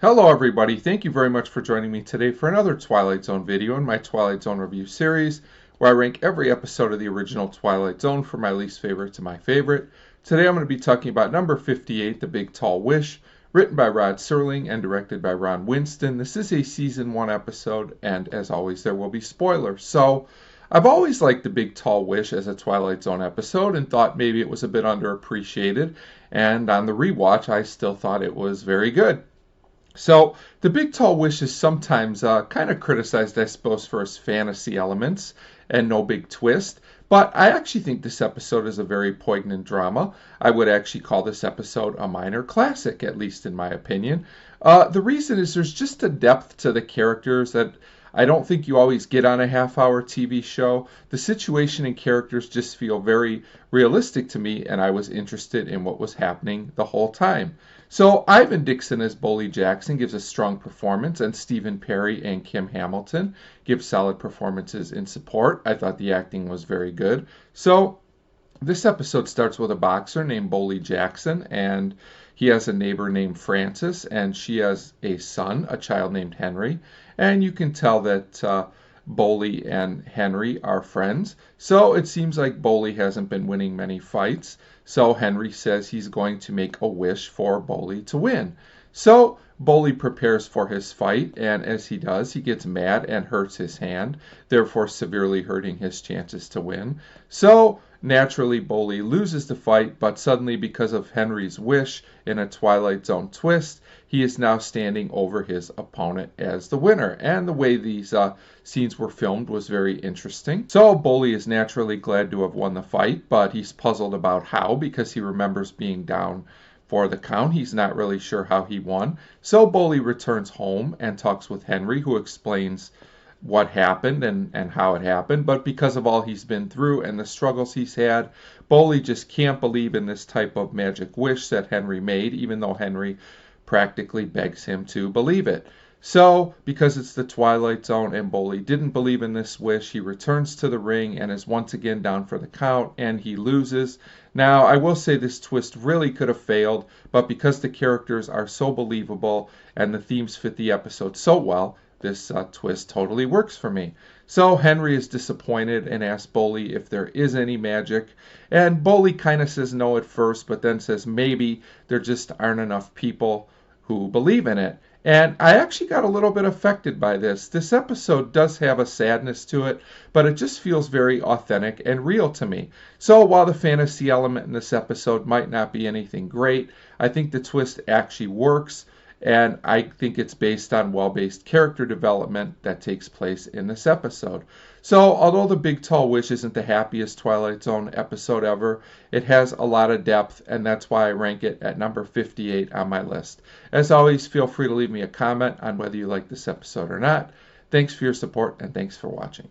Hello everybody, thank you very much for joining me today for another Twilight Zone video in my Twilight Zone review series, where I rank every episode of the original Twilight Zone from my least favorite to my favorite. Today I'm going to be talking about number 58, The Big Tall Wish, written by Rod Serling and directed by Ron Winston. This is a season 1 episode, and as always there will be spoilers. So, I've always liked The Big Tall Wish as a Twilight Zone episode and thought maybe it was a bit underappreciated, and on the rewatch I still thought it was very good. So, The Big Tall Wish is sometimes kind of criticized, I suppose, for its fantasy elements and no big twist, but I actually think this episode is a very poignant drama. I would actually call this episode a minor classic, at least in my opinion. The reason is there's just a depth to the characters that I don't think you always get on a half-hour TV show. The situation and characters just feel very realistic to me, and I was interested in what was happening the whole time. So Ivan Dixon as Bully Jackson gives a strong performance, and Stephen Perry and Kim Hamilton give solid performances in support. I thought the acting was very good. So this episode starts with a boxer named Bully Jackson, and he has a neighbor named Frances, and she has a son, a child named Henry. And you can tell that Bully and Henry are friends. So it seems like Bully hasn't been winning many fights. So Henry says he's going to make a wish for Bully to win. So Bully prepares for his fight, and as he does, he gets mad and hurts his hand, therefore severely hurting his chances to win. So naturally, Bully loses the fight, but suddenly, because of Henry's wish in a Twilight Zone twist, he is now standing over his opponent as the winner. And the way these scenes were filmed was very interesting. So Bully is naturally glad to have won the fight, but he's puzzled about how, because he remembers being down for the count. He's not really sure how he won. So Bully returns home and talks with Henry, who explains what happened and how it happened. But because of all he's been through and the struggles he's had, Bully just can't believe in this type of magic wish that Henry made, even though Henry practically begs him to believe it. So, because it's the Twilight Zone and Bully didn't believe in this wish, he returns to the ring and is once again down for the count, and he loses. Now, I will say this twist really could have failed, but because the characters are so believable and the themes fit the episode so well, this twist totally works for me. So Henry is disappointed and asks Bully if there is any magic, and Bully kind of says no at first, but then says maybe there just aren't enough people who believe in it. And I actually got a little bit affected by this. This episode does have a sadness to it, but it just feels very authentic and real to me. So while the fantasy element in this episode might not be anything great, I think the twist actually works, and I think it's based on well-based character development that takes place in this episode. So, although The Big Tall Wish isn't the happiest Twilight Zone episode ever, it has a lot of depth, and that's why I rank it at number 58 on my list. As always, feel free to leave me a comment on whether you like this episode or not. Thanks for your support, and thanks for watching.